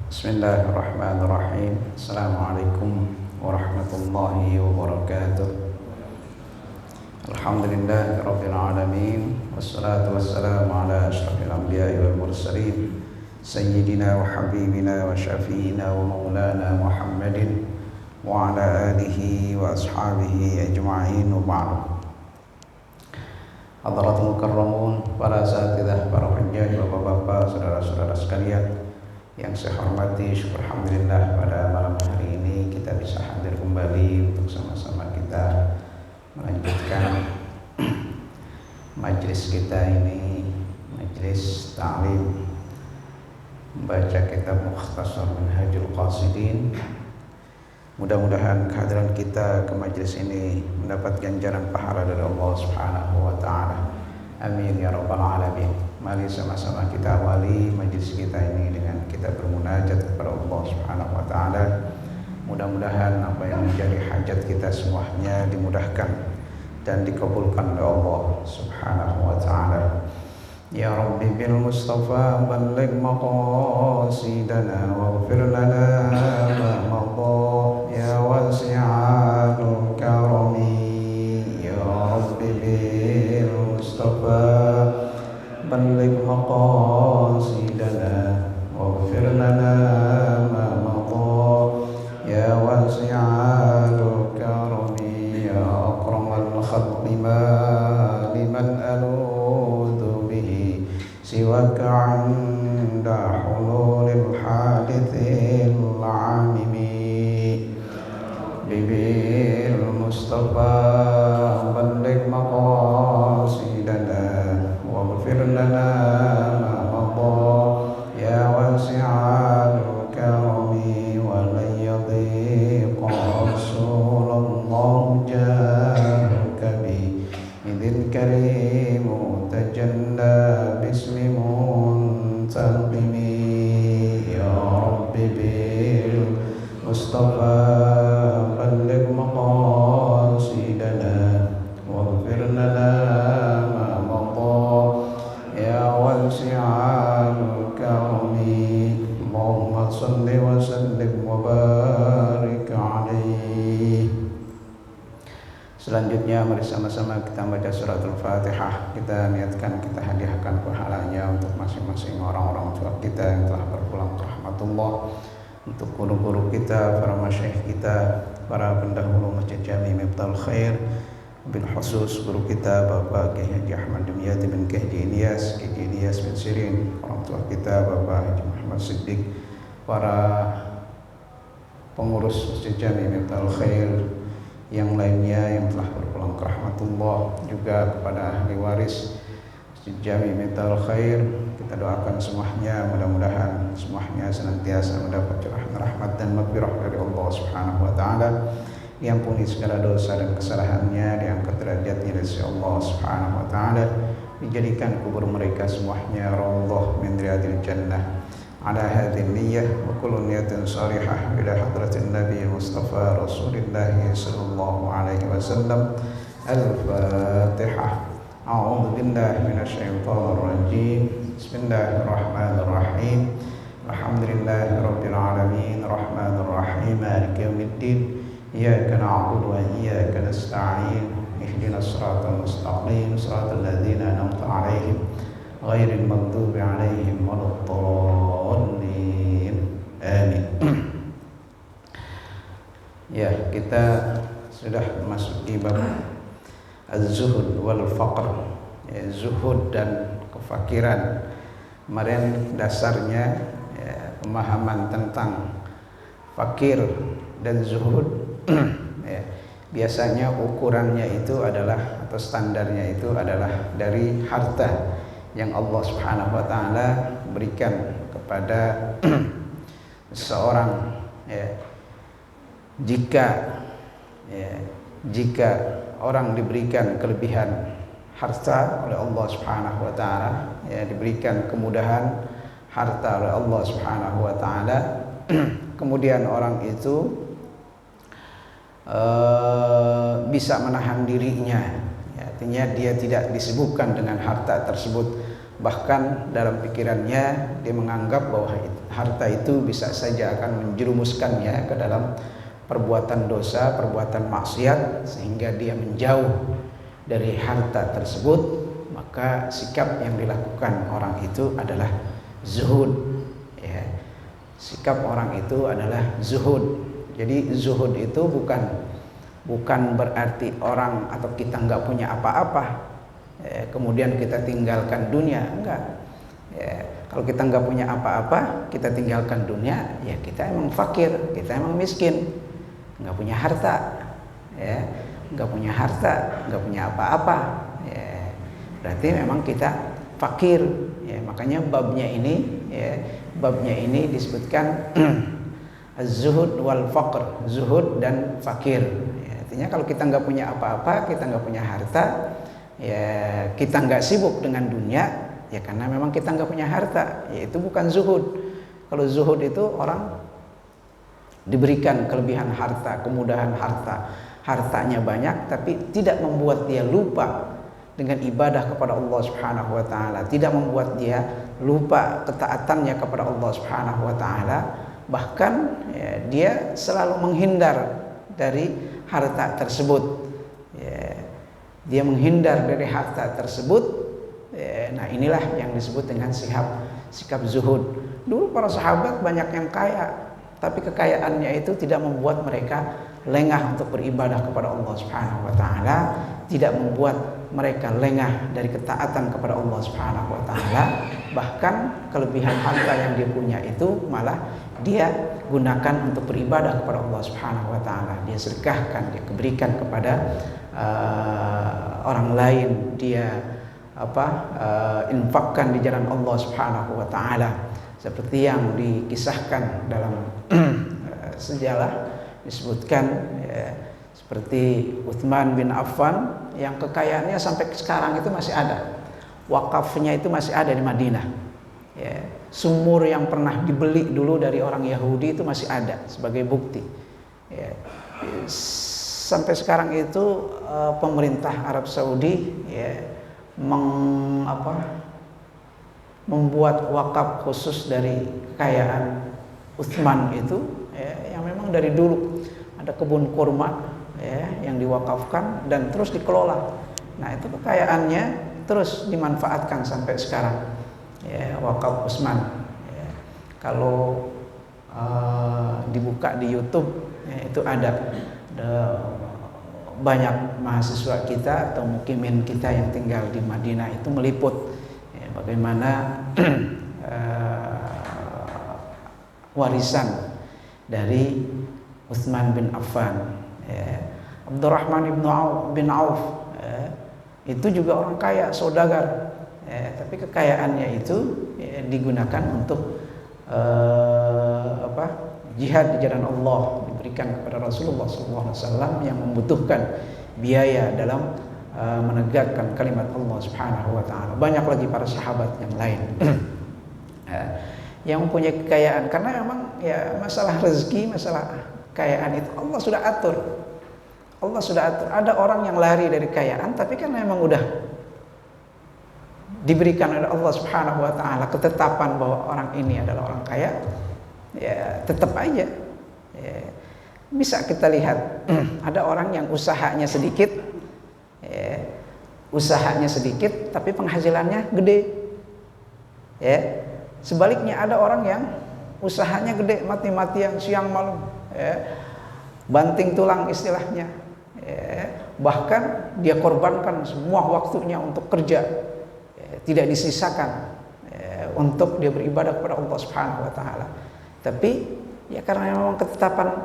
Bismillahirrahmanirrahim. Assalamualaikum warahmatullahi wabarakatuh. Alhamdulillahirabbil alamin. Wassalatu wassalamu ala asyrafil anbiya'i wal mursalin sayyidina wa habibina wa syafi'ina wa maulana Muhammadin wa ala alihi wa ashabihi ajma'in wa ba'du. Hadratul mukarramun, para asatidzah, para hujjah, bapak-bapak, saudara-saudara sekalian yang saya hormati, syukur alhamdulillah pada malam hari ini kita bisa hadir kembali untuk sama-sama kita melanjutkan majlis kita ini, majlis ta'lim membaca kitab Mukhtasar Minhajul Qasidin. Mudah-mudahan kehadiran kita ke majlis ini mendapat ganjaran pahala dari Allah Subhanahu wa taala. Amin ya rabbal alamin. Mari sama-sama kita awali majlis kita ini dengan kita bermunajat kepada Allah Subhanahu wa taala. Mudah-mudahan apa yang menjadi hajat kita semuanya dimudahkan dan dikabulkan oleh Allah Subhanahu wa taala. Ya Rabbi bil Mustafa balligh maqasidana waghfir lana ma madha ya wasi'al karami. Ya Rabbi bil Mustafa balligh maqasidana waghfir lana ma madha ya wasi'al karami. Ya akramal khalqi ma liman aludu bihi siwaka 'inda hululil hadithil 'amimi. Bibil Mustafa balligh maqasidana waghfir lana ma madha ya wasi'al karami. Wa lan yadhiqa Rasulullah jahuka bi idil karim tajalla bismi muntaqimi. Ya Rabbi bil Mustafa balligh maqasidana waghfir lana ma madha ya wasi'al karami. Allahumma salli wa sallim wa barik alaihi. Selanjutnya mari sama-sama kita baca suratul Fatihah. Kita niatkan kita hadiahkan pahalanya untuk masing-masing orang-orang tua kita yang telah berpulang ke rahmatullah, untuk guru-guru kita, para masyayikh kita, para pendahulu Masjid Jami Miftahul Khair, bil khusus guru kita Bapak Kiai Haji Ahmad Dimyati bin Kiai Haji Ilyas bin Sirin, orang tua kita Bapak Haji Muhammad Siddiq, para pengurus Masjid Jami Miftahul Khair yang lainnya yang telah berpulang ke rahmatullah, juga kepada ahli waris Masjid Jami Miftahul Khair. Kita doakan semuanya, mudah-mudahan semuanya senantiasa mendapat rahmat dan maghfirah dari Allah Subhanahu wa taala, diampuni segala dosa dan kesalahannya, diangkat derajatnya dari Allah Subhanahu wa taala, dijadikan kubur mereka semuanya raudhah min riyadil jannah. Ala hadhihi niyyah wa kullu niyatin salihah ila hadratin Nabi Mustafa Rasulillah sallallahu alaihi wasallam. Al-Fatihah. A'udzu billahi minasyaitonir rajim. Bismillahirrahmanirrahim. Alhamdulillahirabbil alamin, arrahmanir rahim, maliki yaumiddin. Iyyaka na'budu wa iyyaka nasta'in. Ihdinas siratal mustaqim, siratal ladzina an'amta 'alaihim ghairil maghdubi 'alaihim waladdallin. Amin. Ya, kita sudah memasuki bab az-zuhud wal faqr, ya, zuhud dan kefakiran. Kemarin dasarnya ya, pemahaman tentang fakir dan zuhud ya, biasanya ukurannya itu adalah, atau standarnya itu adalah dari harta yang Allah Subhanahu wa taala berikan kepada seseorang ya. Jika orang diberikan kelebihan harta oleh Allah Subhanahu wa taala, ya, diberikan kemudahan harta oleh Allah Subhanahu wa taala, kemudian orang itu bisa menahan dirinya, ya, artinya dia tidak disibukkan dengan harta tersebut, bahkan dalam pikirannya dia menganggap bahwa harta itu bisa saja akan menjerumuskannya ke dalam perbuatan dosa, perbuatan maksiat, sehingga dia menjauh dari harta tersebut. Maka sikap yang dilakukan orang itu adalah zuhud, ya. Sikap orang itu adalah zuhud. Jadi zuhud itu bukan berarti orang atau kita nggak punya apa-apa, kemudian kita tinggalkan dunia, enggak. Kalau kita nggak punya apa-apa, kita tinggalkan dunia, ya kita emang fakir, kita emang miskin, nggak punya harta, ya, nggak punya harta, nggak punya apa-apa, ya, berarti memang kita fakir, ya. Makanya babnya ini disebutkan az-zuhud wal faqr, zuhud dan fakir, ya. Artinya kalau kita nggak punya apa-apa, kita nggak punya harta, ya kita nggak sibuk dengan dunia, ya karena memang kita nggak punya harta, yaitu bukan zuhud. Kalau zuhud itu orang diberikan kelebihan harta, kemudahan harta, hartanya banyak, tapi tidak membuat dia lupa dengan ibadah kepada Allah Subhanahu wa taala, tidak membuat dia lupa ketaatannya kepada Allah Subhanahu wa taala, bahkan ya, dia selalu menghindar dari harta tersebut, ya, dia menghindar dari harta tersebut. Nah inilah yang disebut dengan sikap zuhud. Dulu para sahabat banyak yang kaya, tapi kekayaannya itu tidak membuat mereka lengah untuk beribadah kepada Allah Subhanahu wa taala, tidak membuat mereka lengah dari ketaatan kepada Allah Subhanahu wa taala. Bahkan kelebihan harta yang dia punya itu malah dia gunakan untuk beribadah kepada Allah Subhanahu wa taala. Dia sedekahkan, dia berikan kepada orang lain, dia infakkan di jalan Allah Subhanahu wa taala, seperti yang dikisahkan dalam sejarah, disebutkan ya, seperti Utsman bin Affan yang kekayaannya sampai sekarang itu masih ada, wakafnya itu masih ada di Madinah, ya. Sumur yang pernah dibeli dulu dari orang Yahudi itu masih ada sebagai bukti, ya. Sampai sekarang itu pemerintah Arab Saudi, ya, membuat wakaf khusus dari kekayaan Utsman itu, ya, yang memang dari dulu ada kebun kurma, ya, yang diwakafkan dan terus dikelola. Nah itu kekayaannya terus dimanfaatkan sampai sekarang, ya, wakaf Utsman, ya. Kalau dibuka di YouTube, ya, itu ada banyak mahasiswa kita atau mukimin kita yang tinggal di Madinah itu meliput, ya, bagaimana warisan dari Utsman bin Affan, ya. Abdurrahman bin Auf, ya, itu juga orang kaya, saudagar, ya, tapi kekayaannya itu, ya, digunakan untuk jihad di jalan Allah, diberikan kepada Rasulullah SAW yang membutuhkan biaya dalam menegakkan kalimat Allah Subhanahu wa taala. Banyak lagi para sahabat yang lain yang mempunyai kekayaan, karena memang ya masalah rezeki, masalah kekayaan itu Allah sudah atur. Allah sudah atur. Ada orang yang lari dari kekayaan, tapi kan memang udah diberikan oleh Allah Subhanahu wa taala ketetapan bahwa orang ini adalah orang kaya, ya tetap aja, ya, bisa kita lihat ada orang yang usahanya sedikit, ya, tapi penghasilannya gede, ya. Sebaliknya ada orang yang usahanya gede, mati-matian siang malam, ya, banting tulang istilahnya, ya. Bahkan dia korbankan semua waktunya untuk kerja, ya, tidak disisakan, ya, untuk dia beribadah kepada Allah Subhanahu wa taala. Tapi ya karena memang ketetapan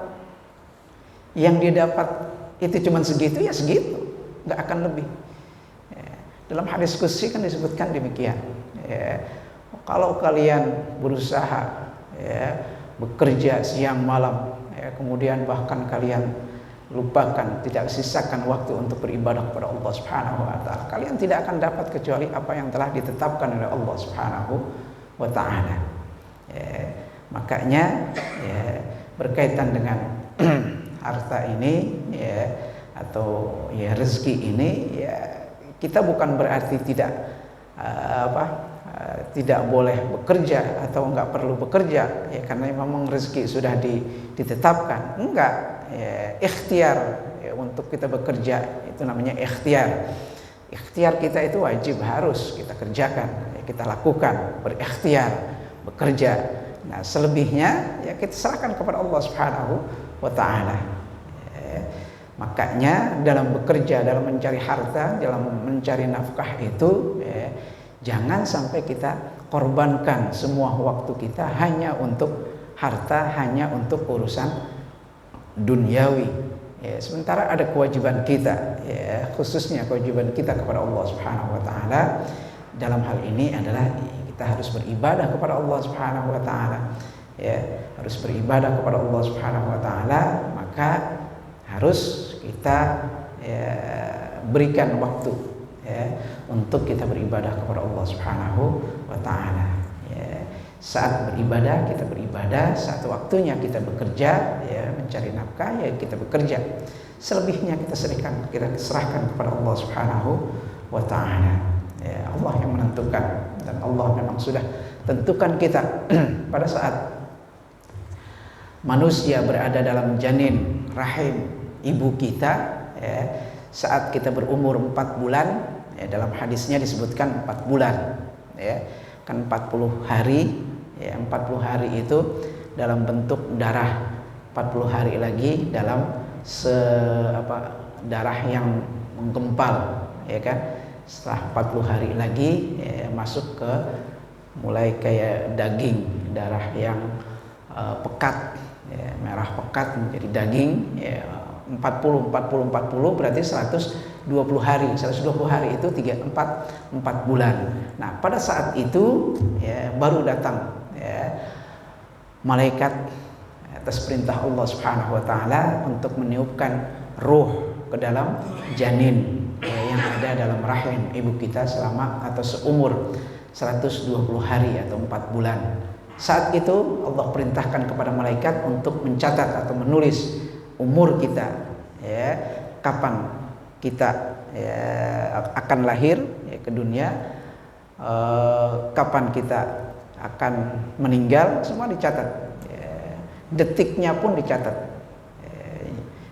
yang dia dapat itu cuma segitu, ya segitu, nggak akan lebih, ya. Dalam hadis qudsi kan disebutkan demikian, ya, kalau kalian berusaha, ya, bekerja siang malam, ya, kemudian bahkan kalian lupakan, tidak sisakan waktu untuk beribadah kepada Allah Subhanahu wa taala, kalian tidak akan dapat kecuali apa yang telah ditetapkan oleh Allah Subhanahu wa taala, ya. Makanya, ya, berkaitan dengan harta ini, ya, atau ya rezeki ini, ya kita bukan berarti tidak tidak boleh bekerja atau nggak perlu bekerja ya karena memang rezeki sudah ditetapkan. Enggak, ya, ikhtiar ya, untuk kita bekerja itu namanya ikhtiar. Ikhtiar kita itu wajib, harus kita kerjakan, ya, kita lakukan, berikhtiar, bekerja. Nah, selebihnya ya kita serahkan kepada Allah Subhanahu wa taala. Ya, makanya dalam bekerja, dalam mencari harta, dalam mencari nafkah itu ya, jangan sampai kita korbankan semua waktu kita hanya untuk harta, hanya untuk urusan duniawi. Ya, sementara ada kewajiban kita, ya, khususnya kewajiban kita kepada Allah Subhanahu wa taala. Dalam hal ini adalah kita harus beribadah kepada Allah Subhanahu wa taala. Ya, harus beribadah kepada Allah Subhanahu wa taala, maka harus kita ya, berikan waktu ya, untuk kita beribadah kepada Allah Subhanahu wa taala. Ya, saat beribadah kita beribadah, saat waktunya kita bekerja ya, mencari nafkah ya kita bekerja. Selebihnya kita serahkan kepada Allah Subhanahu wa taala. Ya, Allah yang menentukan, dan Allah memang sudah tentukan kita pada saat manusia berada dalam janin rahim ibu kita ya, saat kita berumur 4 bulan ya, dalam hadisnya disebutkan 4 bulan ya, kan 40 hari ya, 40 hari itu dalam bentuk darah, 40 hari lagi dalam darah yang menggempal ya kan. Setelah 40 hari lagi ya, masuk ke mulai kayak daging, darah yang pekat ya, merah pekat menjadi daging ya, 40 berarti 120 hari. 120 hari itu 4 bulan. Nah, pada saat itu ya, baru datang ya, malaikat atas perintah Allah Subhanahu wa taala untuk meniupkan ruh ke dalam janin ya, yang ada dalam rahim ibu kita selama atau seumur 120 hari atau 4 bulan. Saat itu Allah perintahkan kepada malaikat untuk mencatat atau menulis umur kita ya, kapan kita ya, akan lahir ya, ke dunia, kapan kita akan meninggal, semua dicatat ya, detiknya pun dicatat ya,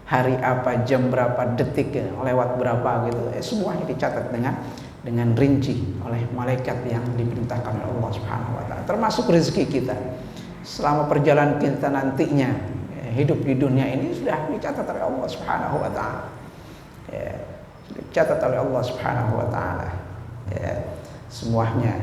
hari apa, jam berapa, detik ya, lewat berapa gitu ya, semuanya dicatat dengan rinci oleh malaikat yang diperintahkan oleh Allah Subhanahu wa taala, termasuk rezeki kita selama perjalanan kita nantinya ya, hidup di dunia ini sudah dicatat oleh Allah Subhanahu wa taala ya, dicatat oleh Allah Subhanahu wa taala ya, semuanya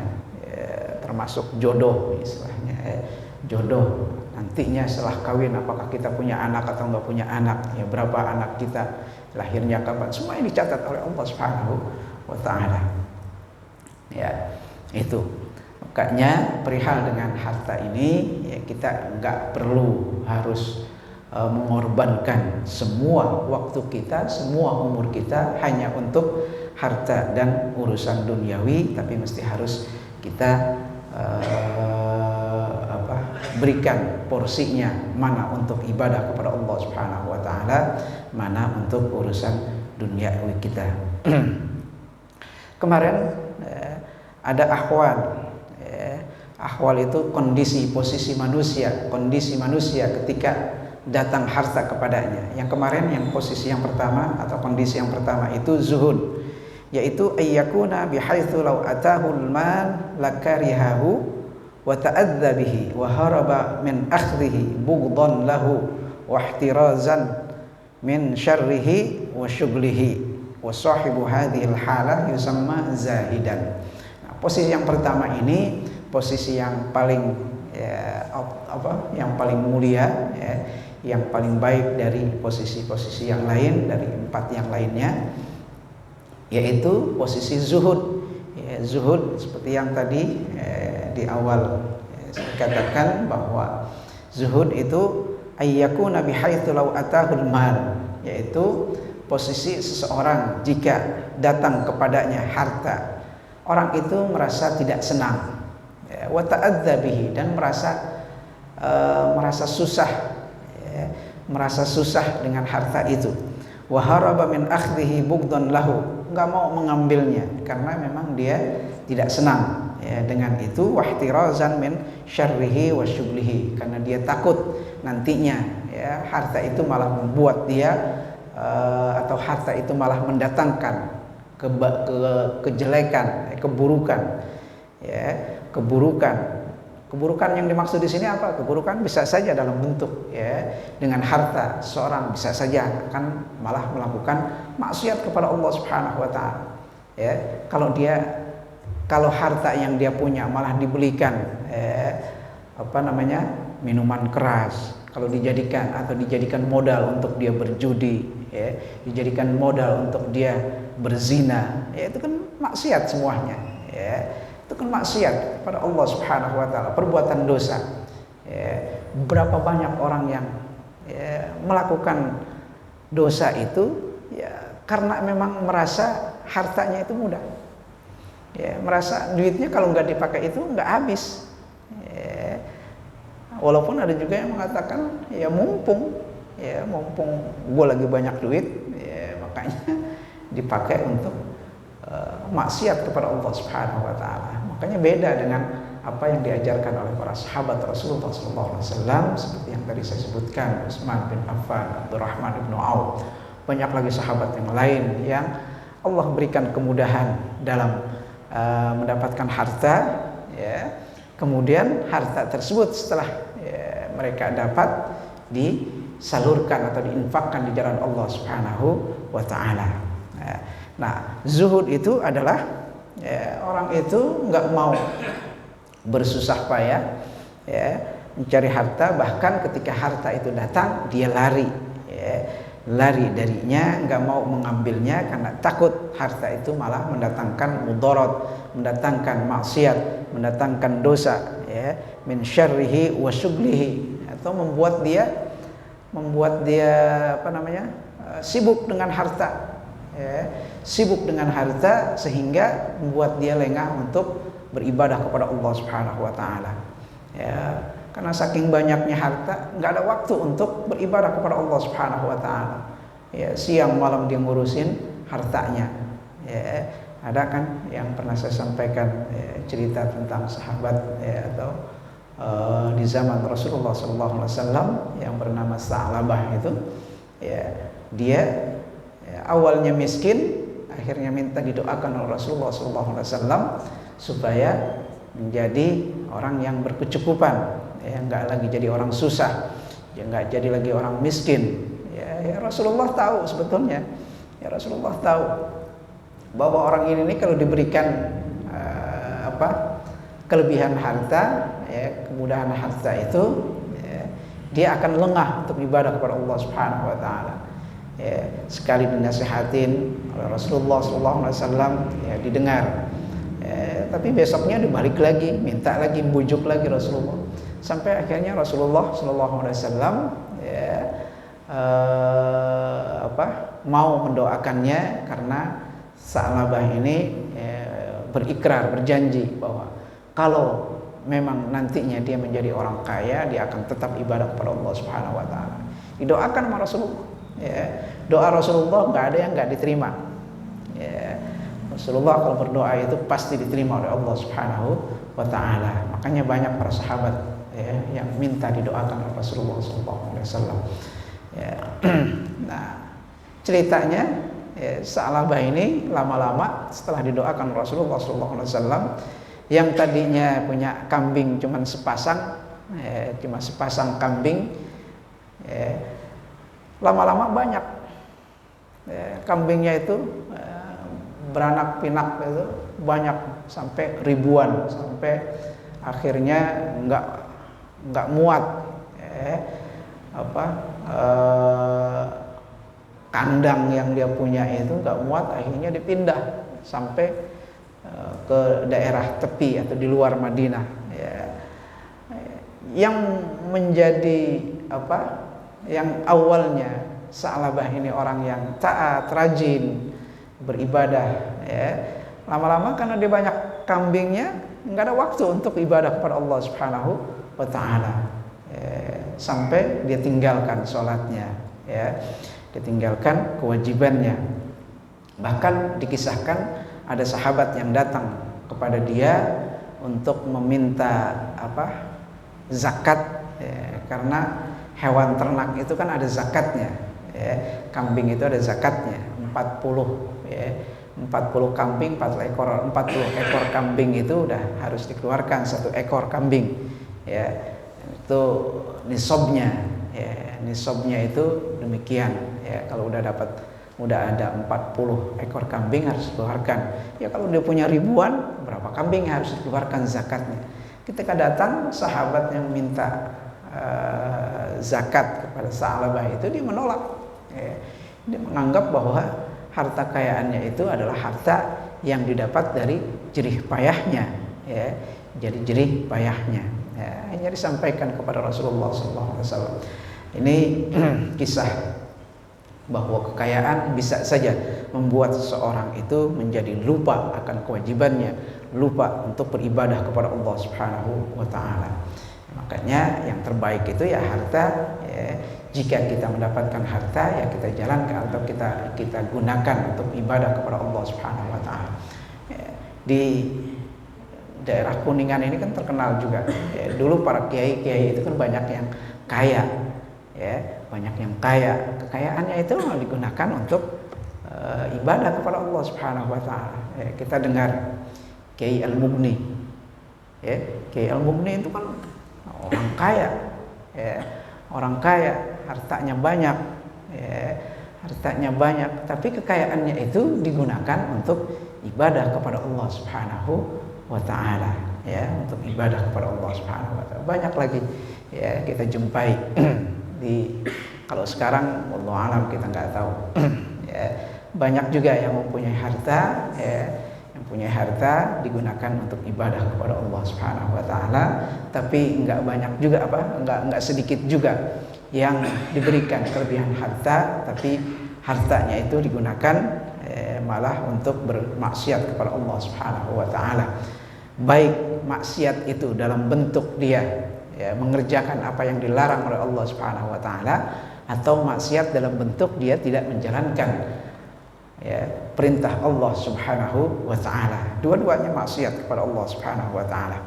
ya, termasuk jodoh istilahnya ya, jodoh nantinya setelah kawin, apakah kita punya anak atau enggak punya anak ya, berapa anak kita, lahirnya kapan, semua ini dicatat oleh Allah Subhanahu wa ta'ala ya. Itu makanya perihal dengan harta ini ya, kita nggak perlu harus mengorbankan semua waktu kita, semua umur kita hanya untuk harta dan urusan duniawi, tapi mesti harus kita berikan porsinya, mana untuk ibadah kepada Allah Subhanahu wa taala, mana untuk urusan duniawi kita. Kemarin ada ahwal ahwal itu kondisi, posisi manusia ketika datang harta kepadanya. Yang kemarin yang posisi yang pertama atau kondisi yang pertama itu zuhud, yaitu ayyakuna bihaitsu law atahul mal lakarihahu wa ta'adza bihi wa haraba min akhdhihi bughdan lahu wa ihtirazan min syarrihi wa syughlihi wa sahibu hadhil halah yusamma zahidan. Nah, posisi yang pertama ini posisi yang paling yang paling mulia ya, yang paling baik dari posisi-posisi yang lain, dari 4 yang lainnya, yaitu posisi zuhud ya, zuhud seperti yang tadi di awal saya katakan bahwa zuhud itu ayyakuna bihaitsu law atahul mal, yaitu posisi seseorang jika datang kepadanya harta, orang itu merasa tidak senang ya, wa ta'adza bihi, dan merasa susah ya, merasa susah dengan harta itu, wa haraba min akhdhihi bughdan lahu, enggak mau mengambilnya karena memang dia tidak senang ya, dengan itu wahtirazan min syarrihi wa syublihi, karena dia takut nantinya ya harta itu malah membuat dia atau harta itu malah mendatangkan kejelekan, keburukan ya, keburukan yang dimaksud di sini apa? Keburukan bisa saja dalam bentuk ya, dengan harta seorang bisa saja akan malah melakukan maksiat kepada Allah Subhanahu wa taala. Ya, kalau harta yang dia punya malah dibelikan minuman keras, kalau dijadikan modal untuk dia berjudi ya, dijadikan modal untuk dia berzina, ya itu kan maksiat semuanya ya. Itu kan maksiat kepada Allah Subhanahu wa taala, perbuatan dosa. Ya, berapa banyak orang yang ya, melakukan dosa itu ya karena memang merasa hartanya itu mudah. Ya, merasa duitnya kalau nggak dipakai itu nggak habis. Ya, walaupun ada juga yang mengatakan ya mumpung gue lagi banyak duit, ya, makanya dipakai untuk maksiat kepada Allah Subhanahu wa taala. Makanya beda dengan apa yang diajarkan oleh para sahabat Rasulullah SAW, seperti yang tadi saya sebutkan, Utsman bin Affan, Abdurrahman bin Auf, banyak lagi sahabat yang lain yang Allah berikan kemudahan dalam mendapatkan harta ya. Kemudian harta tersebut setelah ya, mereka dapat disalurkan atau diinfakkan di jalan Allah Subhanahu wa taala. Nah, zuhud itu adalah ya, orang itu nggak mau bersusah payah ya, mencari harta, bahkan ketika harta itu datang dia lari ya, lari darinya, nggak mau mengambilnya karena takut harta itu malah mendatangkan mudarat, mendatangkan maksiat, mendatangkan dosa ya, min syarrihi wa syublihi, atau membuat dia sibuk dengan harta ya, sibuk dengan harta sehingga membuat dia lengah untuk beribadah kepada Allah Subhanahu wa taala. Ya, karena saking banyaknya harta, nggak ada waktu untuk beribadah kepada Allah Subhanahu wa taala. Ya, siang malam dia ngurusin hartanya. Ya, ada kan yang pernah saya sampaikan ya, cerita tentang sahabat ya, atau di zaman Rasulullah SAW yang bernama Sa'labah itu ya, dia ya, awalnya miskin, akhirnya minta didoakan oleh Rasulullah SAW supaya menjadi orang yang berkecukupan, ya, nggak lagi jadi orang susah, ya, nggak jadi lagi orang miskin. Ya, Rasulullah tahu sebetulnya, ya Rasulullah tahu bahwa orang ini kalau diberikan kelebihan harta, ya, kemudahan harta itu, ya, dia akan lengah untuk ibadah kepada Allah Subhanahu wa taala. Ya, sekali dinasihatin oleh Rasulullah SAW ya, didengar ya, tapi besoknya dibalik lagi, minta lagi, bujuk lagi Rasulullah, sampai akhirnya Rasulullah SAW ya, mau mendoakannya karena Sa'labah ini ya, berikrar, berjanji bahwa kalau memang nantinya dia menjadi orang kaya, dia akan tetap ibadah kepada Allah Subhanahu wa taala. Didoakan sama Rasulullah. Ya, doa Rasulullah nggak ada yang nggak diterima. Ya, Rasulullah kalau berdoa itu pasti diterima oleh Allah Subhanahu wa taala. Makanya banyak para sahabat ya, yang minta didoakan oleh Rasulullah SAW. Ya. Nah, ceritanya ya, Sa'labah ini lama-lama setelah didoakan Rasulullah SAW, yang tadinya punya kambing cuma sepasang, ya, cuma sepasang kambing, ya, lama-lama banyak ya, kambingnya itu beranak pinak itu banyak sampai ribuan, sampai akhirnya nggak muat ya, kandang yang dia punya itu nggak muat, akhirnya dipindah sampai ke daerah tepi atau di luar Madinah ya. Yang menjadi yang awalnya Sa'labah ini orang yang taat, rajin beribadah ya, lama-lama karena dia banyak kambingnya nggak ada waktu untuk ibadah kepada Allah Subhanahu wa taala ya, sampai dia tinggalkan sholatnya ya, ditinggalkan kewajibannya. Bahkan dikisahkan ada sahabat yang datang kepada dia untuk meminta zakat, karena hewan ternak itu kan ada zakatnya, kambing itu ada zakatnya 40, 40 kambing 40 ekor kambing itu udah harus dikeluarkan 1 ekor kambing, itu nisabnya, nisabnya itu demikian, kalau udah ada 40 ekor kambing harus dikeluarkan. Kalau dia punya ribuan, berapa kambing harus dikeluarkan zakatnya. Ketika datang sahabat yang minta zakat kepada Sa'labah itu, dia menolak. Dia menganggap bahwa harta kekayaannya itu adalah harta yang didapat dari jerih payahnya, jadi jerih payahnya. Hanya disampaikan kepada Rasulullah SAW. Ini kisah bahwa kekayaan bisa saja membuat seseorang itu menjadi lupa akan kewajibannya, lupa untuk beribadah kepada Allah Subhanahu wa taala. Makanya yang terbaik itu ya harta, jika kita mendapatkan harta ya kita jalankan atau kita gunakan untuk ibadah kepada Allah Subhanahu wa taala. Di daerah Kuningan ini kan terkenal juga. Dulu para kiai-kiai itu kan banyak yang kaya, banyak yang kaya. Kekayaannya itu digunakan untuk ibadah kepada Allah Subhanahu wa taala. Kita dengar Kiai Al-Mughni. Kiai Al-Mughni itu kan orang kaya. Orang kaya, hartanya banyak. Hartanya banyak, tapi kekayaannya itu digunakan untuk ibadah kepada Allah Subhanahu wa taala, untuk ibadah kepada Allah Subhanahu wa taala. Banyak lagi kita jumpai kalau sekarang wallahu alam kita nggak tahu. Banyak juga yang mempunyai harta, yang punya harta digunakan untuk ibadah kepada Allah Subhanahu wa taala, tapi nggak banyak juga nggak sedikit juga yang diberikan kelebihan harta, tapi hartanya itu digunakan malah untuk bermaksiat kepada Allah Subhanahu wa taala. Baik maksiat itu dalam bentuk dia mengerjakan apa yang dilarang oleh Allah Subhanahu wa taala, atau maksiat dalam bentuk dia tidak menjalankan perintah Allah Subhanahu wa taala. Dua-duanya maksiat kepada Allah Subhanahu wa taala.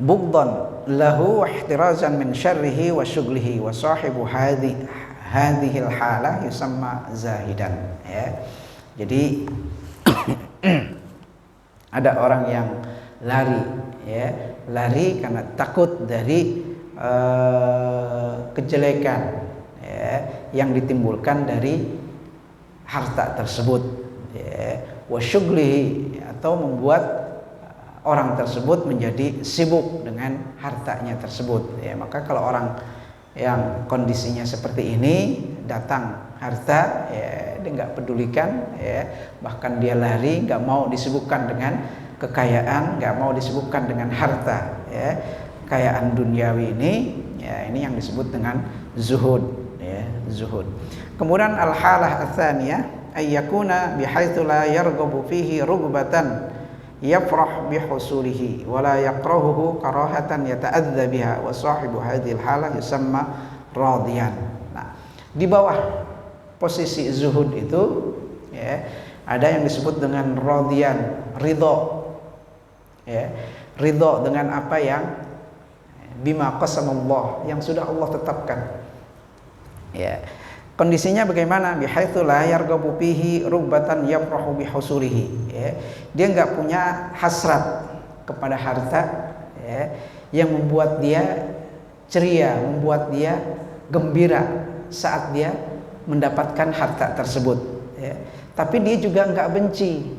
Bughdan lahu wa ihtirazan min syarrihi wa syughlihi wa sahibu hadhihi al-halah yusamma zahidan. Jadi ada orang yang lari, lari karena takut dari kejelekan yang ditimbulkan dari harta tersebut, wa syughlihi, atau membuat orang tersebut menjadi sibuk dengan hartanya tersebut. Maka kalau orang yang kondisinya seperti ini, datang harta, dia nggak pedulikan, bahkan dia lari, nggak mau disibukkan dengan kekayaan, nggak mau disibukkan dengan harta, kekayaan duniawi ini, ini yang disebut dengan zuhud, zuhud. Kemudian al-halah ats-tsaniyah ayyakuna bihaitsu la yarghabu fihi rugbatan yafrah bihusulihi wa la yakrahuhu karahatan yata'adza biha wa sahibu hadhil halah yusamma radiyan. Nah, di bawah posisi zuhud itu ada yang disebut dengan radiyan, ridho. Ridho dengan apa yang bima qasamallah, yang sudah Allah tetapkan. Kondisinya bagaimana? Bihaitsu la yarghabu fihi rugbatan yafrahu bihusulihi. Dia enggak punya hasrat kepada harta, yang membuat dia ceria, membuat dia gembira saat dia mendapatkan harta tersebut. Tapi dia juga enggak benci,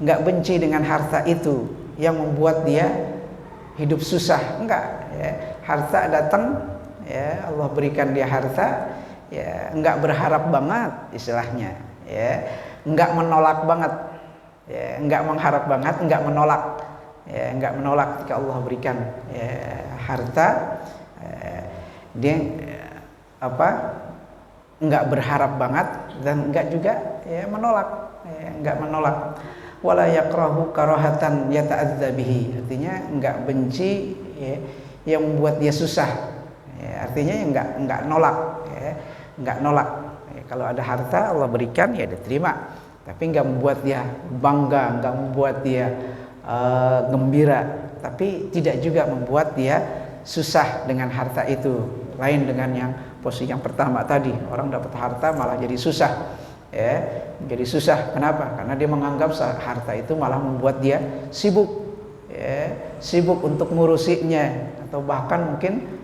enggak benci dengan harta itu yang membuat dia hidup susah. Enggak, harta datang, Allah berikan dia harta, enggak berharap banget istilahnya, enggak menolak banget, enggak mengharap banget, enggak menolak, enggak menolak ketika Allah berikan harta, dia enggak berharap banget dan enggak juga menolak, enggak menolak. Wala yakrahu karahatan yata'adza bihi, artinya enggak benci yang membuat dia susah, artinya enggak nolak, enggak nolak. Kalau ada harta Allah berikan ya diterima, tapi nggak membuat dia bangga, nggak membuat dia gembira, tapi tidak juga membuat dia susah dengan harta itu. Lain dengan yang posisi yang pertama tadi, orang dapat harta malah jadi susah, ya, jadi susah. Kenapa? Karena dia menganggap harta itu malah membuat dia sibuk, ya, sibuk untuk ngurusinya, atau bahkan mungkin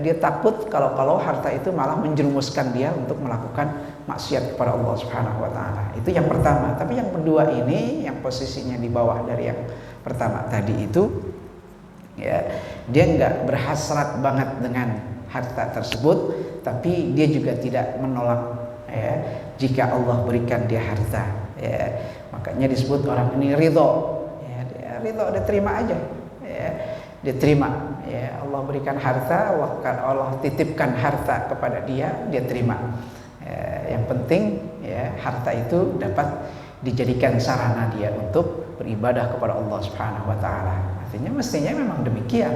dia takut kalau harta itu malah menjerumuskan dia untuk melakukan maksiat kepada Allah Subhanahu wa taala. Itu yang pertama. Tapi yang kedua ini yang posisinya di bawah dari yang pertama tadi itu, ya, dia nggak berhasrat banget dengan harta tersebut, tapi dia juga tidak menolak, ya, jika Allah berikan dia harta, ya. Makanya disebut orang ini ridho, ya, dia ridho, dia terima aja, ya, dia terima, ya, Allah berikan harta, Allah titipkan harta kepada dia terima, ya. Yang penting, ya, harta itu dapat dijadikan sarana dia untuk beribadah kepada Allah Subhanahu wa taala. Artinya mestinya memang demikian,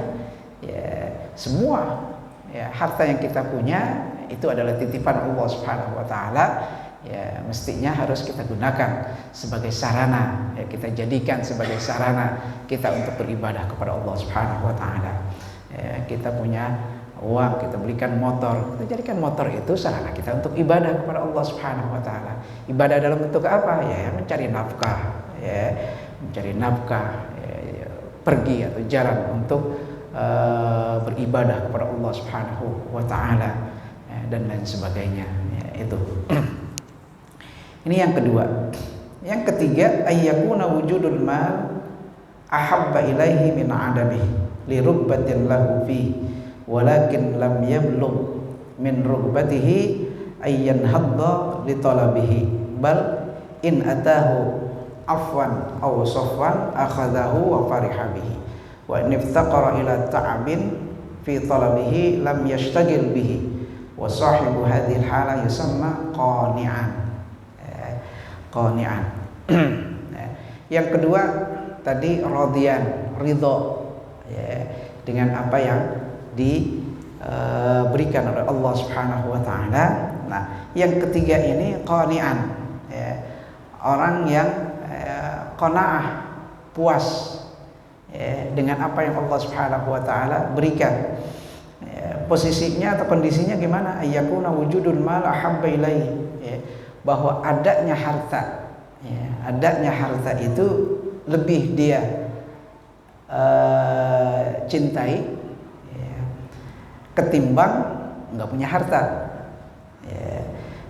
ya, semua, ya, harta yang kita punya itu adalah titipan Allah Subhanahu wa taala, ya, mestinya harus kita gunakan sebagai sarana, ya, kita jadikan sebagai sarana kita untuk beribadah kepada Allah Subhanahu wa taala. Ya, kita punya uang, kita belikan motor, kita jadikan motor itu sarana kita untuk ibadah kepada Allah Subhanahu wa taala. Ibadah dalam bentuk apa? Ya, mencari nafkah, ya, mencari nafkah, ya, pergi atau jalan untuk beribadah kepada Allah Subhanahu wa taala, ya, dan lain sebagainya, ya, itu. Ini yang kedua. Yang ketiga, ayyakuna wujudul mal ahabba ilaihi min adamih li rubbatin lahu fi walakin lam yablugh min rubbatihi ayyan hadda li talabihi bal in atahu afwan aw safwan akhadahu wa fariha bihi wa in iftaqara ila ta'abin fi talabihi lam yashtagil bihi wa sahibu hadhihi al-hala yusamma qani'an. Yang kedua tadi radiyan, ridho, ya, dengan apa yang diberikan oleh Allah Subhanahu wa taala. Nah, yang ketiga ini qani'an, ya, orang yang qanaah, puas, ya, dengan apa yang Allah Subhanahu wa taala berikan. Ya, posisinya atau kondisinya gimana? Ayyakuna wujudul mal ahabba ilaihi, ya, bahwa adanya harta, ya, adanya harta itu lebih dia cintai, ya, ketimbang nggak punya harta, ya,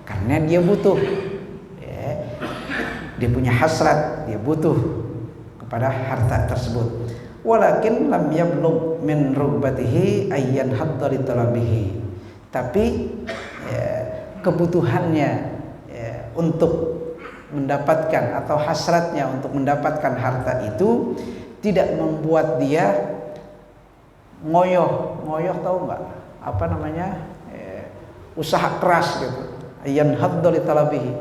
karena dia butuh, ya, dia punya hasrat, dia butuh kepada harta tersebut. Walakin lam yablugh min rugbatihi ayyan hadda li talabihi, tapi, ya, kebutuhannya, ya, untuk mendapatkan atau hasratnya untuk mendapatkan harta itu tidak membuat dia ngoyoh tahu nggak apa namanya, usaha keras gitu, ayyan hadda li talabihi,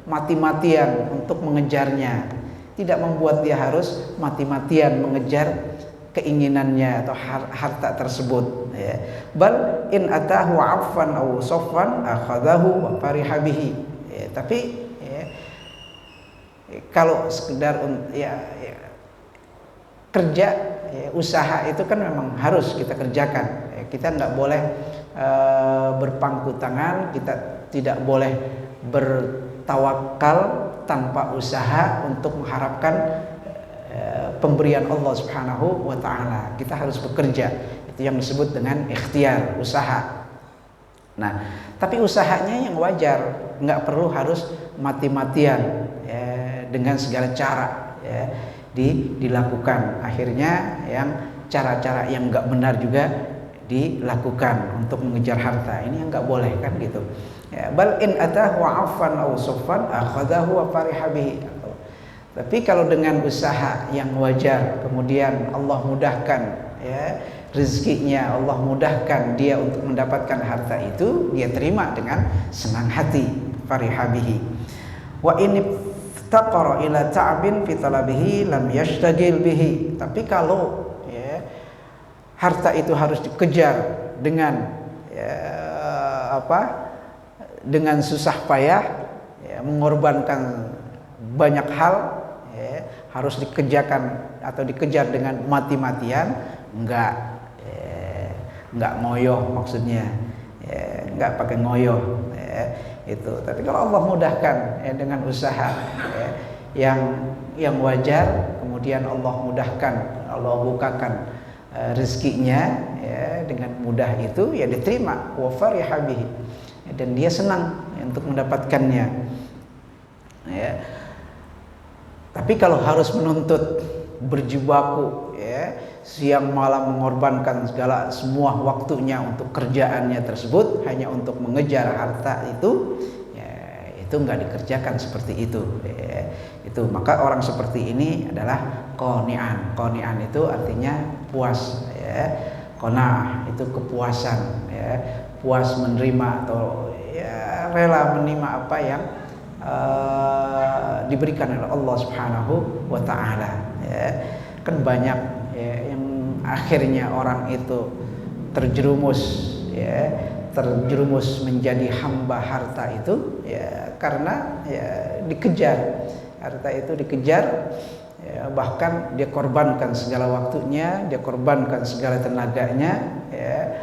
mati-matian untuk mengejarnya, tidak membuat dia harus mati-matian mengejar keinginannya atau harta tersebut, ya. Bal in atahu affan aw safwan akhadahu wa fariha bihi, ya, tapi, ya, kalau sekedar kerja, ya, usaha itu kan memang harus kita kerjakan, ya, kita nggak boleh berpangku tangan, kita tidak boleh bertawakal tanpa usaha untuk mengharapkan pemberian Allah Subhanahu wa taala. Kita harus bekerja. Itu yang disebut dengan ikhtiar, usaha. Nah, tapi usahanya yang wajar, nggak perlu harus mati-matian, ya, dengan segala cara, ya, dilakukan. Akhirnya yang cara-cara yang nggak benar juga dilakukan untuk mengejar harta. Ini yang nggak boleh, kan gitu. Ya, bal in atahu affan aw suffan akhadahu wa fariha bihi. Tapi kalau dengan usaha yang wajar, kemudian Allah mudahkan, ya, rezekinya, Allah mudahkan dia untuk mendapatkan harta itu, dia terima dengan senang hati, fariha bihi. Wa in iftaqara ila ta'bin fi talabihi lam yashtagil bihi. Tapi kalau, ya, harta itu harus dikejar dengan, ya, dengan susah payah, ya, mengorbankan banyak hal ya, harus dikerjakan atau dikejar dengan mati-matian, enggak ngoyoh maksudnya, ya, enggak pakai ngoyoh ya, itu. Tapi kalau Allah mudahkan ya, dengan usaha ya, yang wajar, kemudian Allah mudahkan, Allah bukakan rezekinya ya, dengan mudah itu ya diterima, wa fariha bihi, dan dia senang ya, untuk mendapatkannya ya. Tapi kalau harus menuntut berjibaku ya, siang malam mengorbankan semua waktunya untuk kerjaannya tersebut hanya untuk mengejar harta itu ya, itu nggak dikerjakan seperti itu ya. Itu maka orang seperti ini adalah qani'an. Qani'an itu artinya puas ya. Qanaah itu kepuasan ya, puas menerima atau ya rela menerima apa yang diberikan oleh Allah Subhanahu wa taala ya. Kan banyak ya, yang akhirnya orang itu terjerumus menjadi hamba harta itu ya karena ya dikejar harta itu, dikejar ya, bahkan dia korbankan segala waktunya, dia korbankan segala tenaganya ya,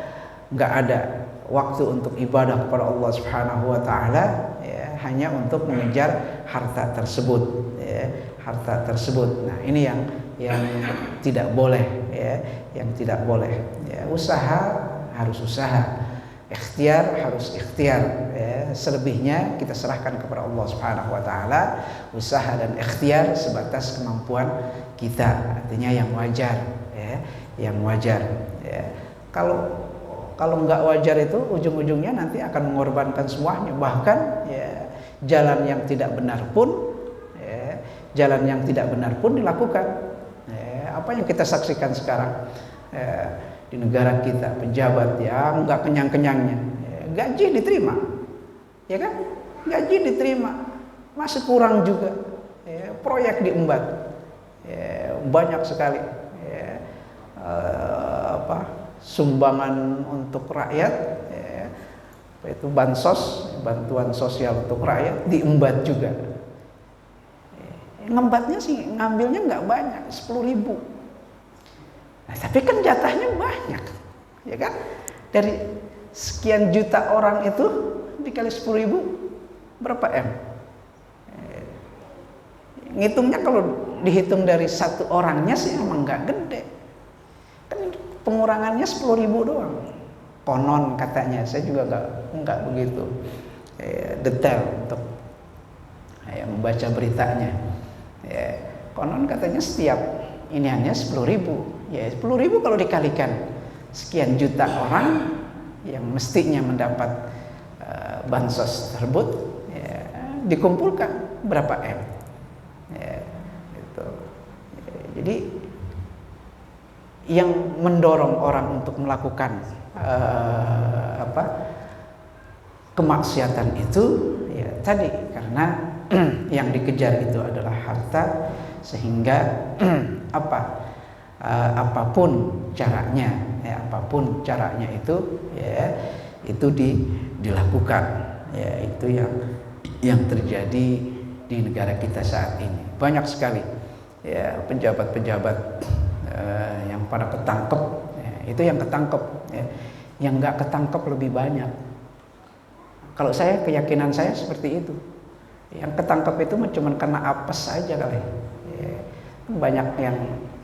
nggak ada waktu untuk ibadah kepada Allah Subhanahu wa taala ya, hanya untuk mengejar harta tersebut ya, harta tersebut. Nah, ini yang tidak boleh ya, yang tidak boleh ya. Usaha harus usaha, ikhtiar harus ikhtiar ya. Selebihnya kita serahkan kepada Allah Subhanahu wa taala. Usaha dan ikhtiar sebatas kemampuan kita, artinya yang wajar ya, yang wajar ya. Kalau nggak wajar itu ujung-ujungnya nanti akan mengorbankan semuanya, bahkan ya jalan yang tidak benar pun ya, jalan yang tidak benar pun dilakukan ya. Apa yang kita saksikan sekarang ya, di negara kita, pejabat yang nggak kenyang-kenyangnya ya, gaji diterima ya kan, gaji diterima masih kurang juga ya, proyek diembat ya, banyak sekali ya, sumbangan untuk rakyat ya, itu bansos, bantuan sosial untuk rakyat diembat juga. Ngembatnya sih ngambilnya nggak banyak, 10.000. Nah, tapi kan jatahnya banyak ya kan, dari sekian juta orang itu dikali 10.000 berapa M? Ngitungnya kalau dihitung dari satu orangnya sih emang nggak gede kan, pengurangannya 10.000 doang konon katanya. Saya juga nggak begitu detail untuk membaca beritanya ya. Konon katanya setiap ini hanya 10.000 ya, 10.000 kalau dikalikan sekian juta orang yang mestinya mendapat bansos tersebut ya, dikumpulkan berapa M ya, gitu. Jadi yang mendorong orang untuk melakukan kemaksiatan itu ya tadi karena yang dikejar itu adalah harta, sehingga apapun caranya ya, apapun caranya itu ya itu dilakukan ya. Itu yang terjadi di negara kita saat ini. Banyak sekali ya pejabat-pejabat yang pada ketangkep ya, itu yang ketangkep ya. Yang nggak ketangkep lebih banyak. Kalau saya, keyakinan saya seperti itu. Yang ketangkep itu cuma karena apes saja kali ya. Banyak yang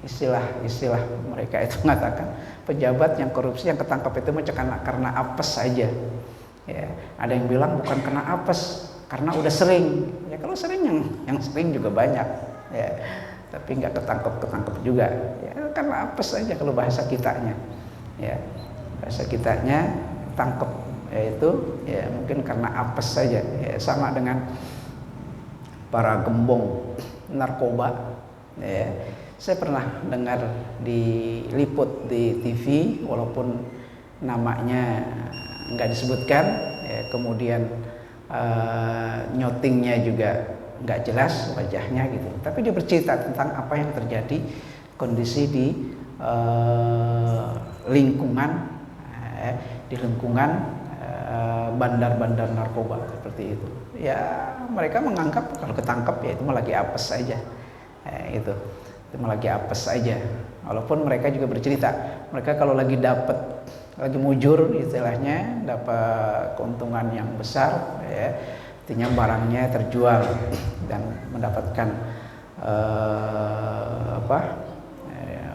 istilah mereka itu mengatakan pejabat yang korupsi yang ketangkep itu karena apes saja ya. Ada yang bilang bukan karena apes, karena udah sering ya. Kalau sering yang sering juga banyak ya, tapi nggak ketangkep juga ya, karena apes saja kalau bahasa kitanya ya. Bahasa kitanya tangkep yaitu ya mungkin karena apes saja ya. Sama dengan para gembong narkoba ya. Saya pernah dengar diliput di TV walaupun namanya nggak disebutkan ya, kemudian nyotingnya juga nggak jelas wajahnya gitu, tapi dia bercerita tentang apa yang terjadi kondisi di lingkungan bandar-bandar narkoba seperti itu. Ya mereka menganggap kalau ketangkep ya itu mah lagi apes saja, itu mah lagi apes saja. Walaupun mereka juga bercerita, mereka kalau lagi mujur istilahnya, dapat keuntungan yang besar, ya, artinya barangnya terjual dan mendapatkan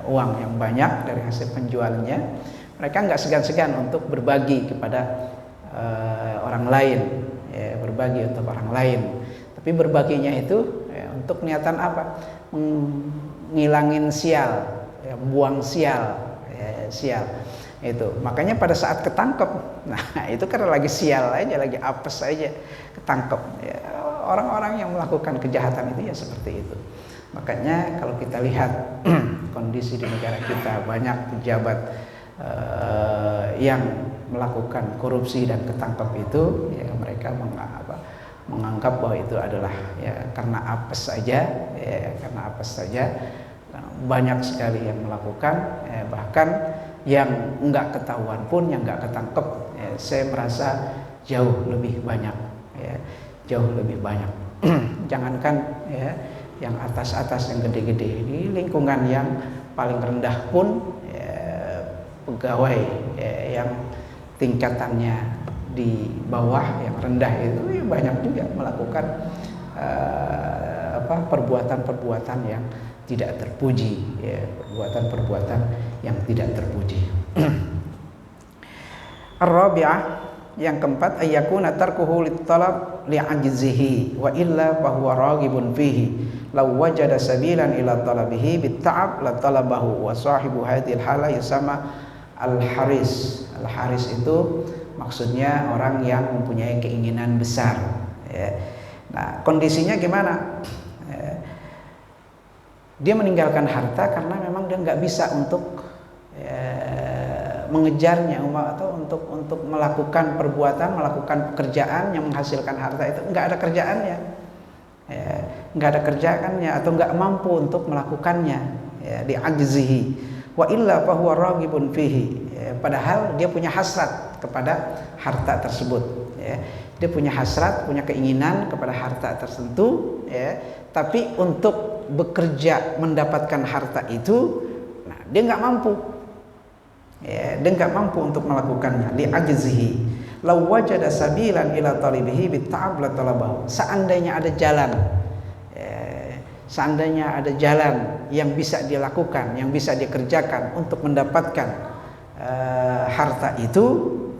uang yang banyak dari hasil penjualnya, mereka nggak segan-segan untuk berbagi kepada orang lain, ya, berbagi untuk orang lain. Tapi berbaginya itu ya, untuk niatan apa? Ngilangin sial, ya, buang sial, ya, sial. Itu makanya pada saat ketangkep, nah itu karena lagi sial aja, lagi apes aja, ketangkep. Ya, orang-orang yang melakukan kejahatan itu ya seperti itu. Makanya kalau kita lihat kondisi di negara kita, banyak pejabat yang melakukan korupsi dan ketangkep itu, ya mereka menganggap bahwa itu adalah ya karena apes saja, ya, karena apes saja. Banyak sekali yang melakukan, ya, bahkan yang enggak ketahuan pun, yang enggak ketangkep, ya, saya merasa jauh lebih banyak, ya, jauh lebih banyak. Jangankan ya yang atas-atas, yang gede-gede, di lingkungan yang paling rendah pun ya, pegawai ya, yang tingkatannya di bawah, yang rendah itu ya, banyak juga melakukan perbuatan-perbuatan yang tidak terpuji, ya, perbuatan-perbuatan yang tidak terpuji. Ar-rabi'ah, yang keempat, ayyakuna tarkuhu lit-talab li'ajzihi wa illa fa huwa raghibun fihi law wajada sabilan ila talabihi bit-ta'ab la talabahu wa sahibu hadhil hala yusama al-haris. Al-haris itu maksudnya orang yang mempunyai keinginan besar, ya. Nah, kondisinya gimana? Dia meninggalkan harta karena memang dia nggak bisa untuk mengejarnya, atau untuk melakukan perbuatan, melakukan pekerjaan yang menghasilkan harta itu nggak ada kerjaannya, nggak ada kerjaannya atau nggak mampu untuk melakukannya, ya, di ajzihi wa illa fa huwa raghibun fihi, ya, padahal dia punya hasrat kepada harta tersebut, ya. Dia punya hasrat, punya keinginan kepada harta tertentu, ya, tapi untuk bekerja mendapatkan harta itu, nah, dia nggak mampu, ya, dia nggak mampu untuk melakukannya. Li ajzihi law wajada sabilan ila talibihi bitta'ab la talabahu. Seandainya ada jalan, ya, seandainya ada jalan yang bisa dia lakukan, yang bisa dia kerjakan untuk mendapatkan harta itu,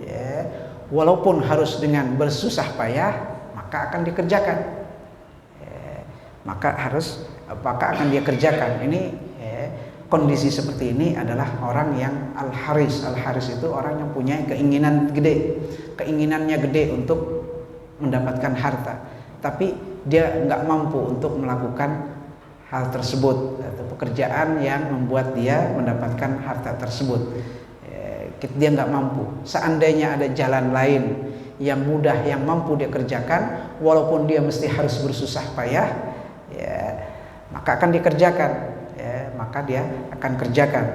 ya, walaupun harus dengan bersusah payah, maka akan dikerjakan, ya, maka akan dia kerjakan. Ini kondisi seperti ini adalah orang yang al-haris. Al-haris itu orang yang punya keinginan gede, keinginannya gede untuk mendapatkan harta, tapi dia nggak mampu untuk melakukan hal tersebut atau pekerjaan yang membuat dia mendapatkan harta tersebut. Dia nggak mampu. Seandainya ada jalan lain yang mudah, yang mampu dia kerjakan, walaupun dia mesti harus bersusah payah, ya, maka akan dikerjakan, ya, maka dia akan kerjakan.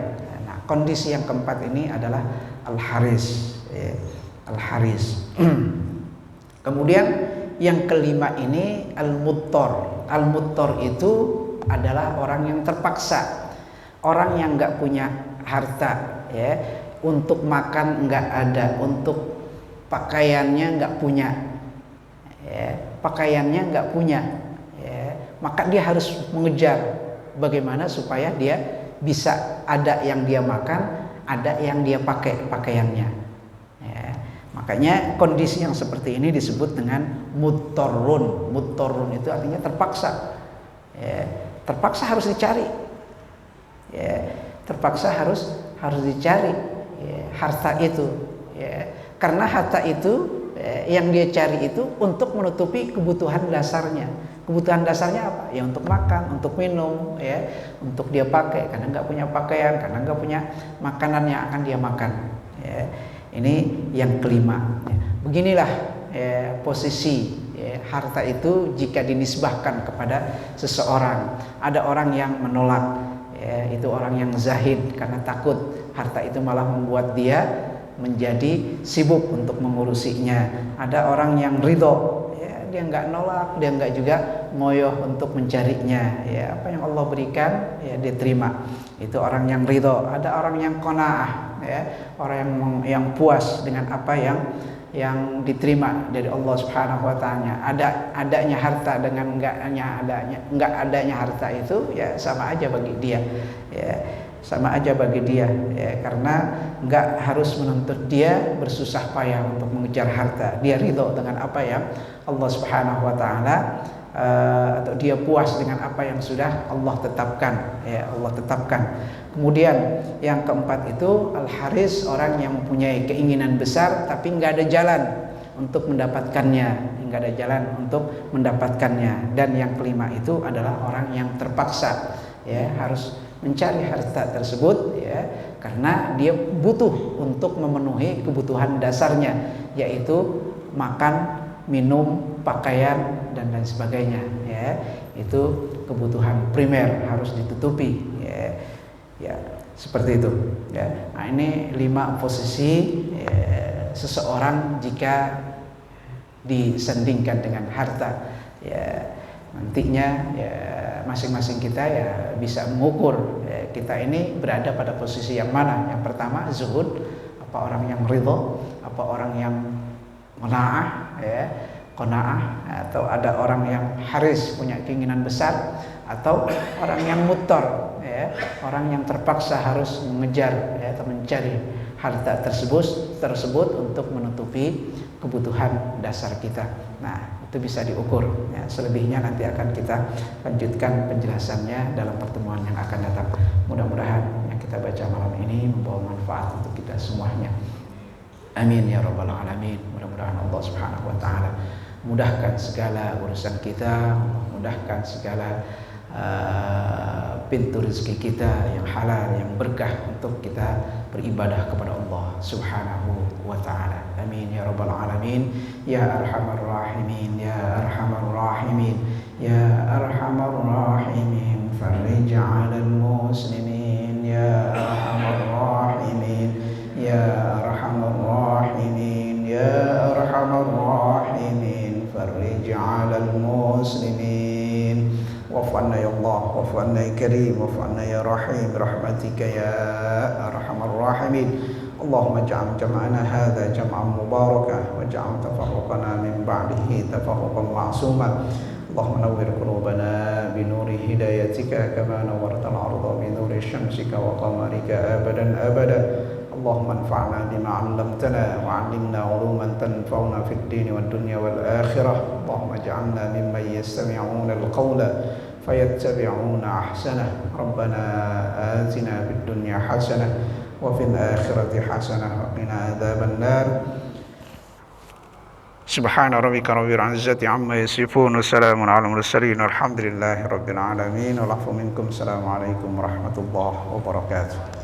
Nah, kondisi yang keempat ini adalah al-haris, ya, al-haris. Kemudian yang kelima ini al-muttor. Al-muttor itu adalah orang yang terpaksa, orang yang nggak punya harta, ya, untuk makan nggak ada, untuk pakaiannya nggak punya, ya, pakaiannya nggak punya, ya, maka dia harus mengejar bagaimana supaya dia bisa ada yang dia makan, ada yang dia pakai pakaiannya, ya. Makanya kondisi yang seperti ini disebut dengan muttorun. Muttorun itu artinya terpaksa, ya, terpaksa harus dicari, ya, terpaksa harus dicari, ya, harta itu, ya, karena harta itu, ya, yang dia cari itu untuk menutupi kebutuhan dasarnya. Kebutuhan dasarnya apa? Ya untuk makan, untuk minum, ya, untuk dia pakai, karena nggak punya pakaian, karena nggak punya makanan yang akan dia makan, ya. Ini yang kelima, ya. Beginilah, ya, posisi, ya, harta itu jika dinisbahkan kepada seseorang. Ada orang yang menolak, ya, itu orang yang zahid karena takut harta itu malah membuat dia menjadi sibuk untuk mengurusinya. Ada orang yang ridho, ya, dia nggak nolak, dia nggak juga ngoyoh untuk mencarinya. Ya, apa yang Allah berikan, ya dia terima. Itu orang yang ridho. Ada orang yang qanaah, ya, orang yang puas dengan apa yang diterima dari Allah Subhanahu wa taala. Adanya harta dengan enggak adanya harta itu ya sama aja bagi dia. Ya, sama aja bagi dia, ya, karena enggak harus menuntut dia bersusah payah untuk mengejar harta. Dia ridho dengan apa yang Allah Subhanahu wa taala atau dia puas dengan apa yang sudah Allah tetapkan, ya, Allah tetapkan. Kemudian yang keempat itu al-haris, orang yang mempunyai keinginan besar tapi nggak ada jalan untuk mendapatkannya, nggak ada jalan untuk mendapatkannya. Dan yang kelima itu adalah orang yang terpaksa, ya, harus mencari harta tersebut, ya, karena dia butuh untuk memenuhi kebutuhan dasarnya, yaitu makan, minum, pakaian dan lain sebagainya, ya. Itu kebutuhan primer harus ditutupi, ya. Ya, seperti itu, ya. Nah, ini 5 posisi, ya, seseorang jika disandingkan dengan harta, ya. Nantinya ya masing-masing kita ya bisa mengukur, ya, kita ini berada pada posisi yang mana. Yang pertama zuhud, apa orang yang ridho, apa orang yang qanaah, ya, qanaah, atau ada orang yang haris, punya keinginan besar, atau orang yang muttar, ya, orang yang terpaksa harus mengejar, ya, atau mencari harta tersebut untuk menutupi kebutuhan dasar kita. Nah, itu bisa diukur, ya. Selebihnya nanti akan kita lanjutkan penjelasannya dalam pertemuan yang akan datang. Mudah-mudahan yang kita baca malam ini membawa manfaat untuk kita semuanya. Amin ya rabbal alamin. Mudah-mudahan Allah Subhanahu wa taala mudahkan segala urusan kita, mudahkan segala pintu rezeki kita yang halal, yang berkah untuk kita beribadah kepada Allah Subhanahu wa taala. Amin ya rabbal alamin. Ya arhamar rahimin, ya arhamar rahimin, ya arhamar rahimin. Farij 'alal muslimin, ya arhamar rahimin, ya arhamar rahimin, ya arhamar rahimin. Farij 'alal muslimin. Wa'fu 'anna ya Allah, wa'fu 'anna ya Karim, wa'fu 'anna ya Rahim, rahmatika ya arhamar rahimin. Allahumma ij'al jam'ana hadha jam'an mubarakah waj'al tafarruqana min ba'dihi tafarruqan ma'suman. Allahumma nawwir qulubana bi nuri hidayatika kama nawwarta al-ardha bi nuri syamsika wa qamarika abadan abada. Allahumma anfa'na bima 'allamtana wa 'allimna 'uluman tanfa'una fid din wad dunya wal akhirah. Allahumma ij'alna mimman yastami'una al-qawla fayattabi'una ahsanah. Rabbana atina fid dunya hasanah wa fil akhirati hasanah wa qina adzaban nar. Subhana rabbika rabbil izzati amma yasifun wa salamun 'alal mursalin walhamdulillahi rabbil alamin. Wa 'afu minkum. Assalamualaikum warahmatullahi wabarakatuh.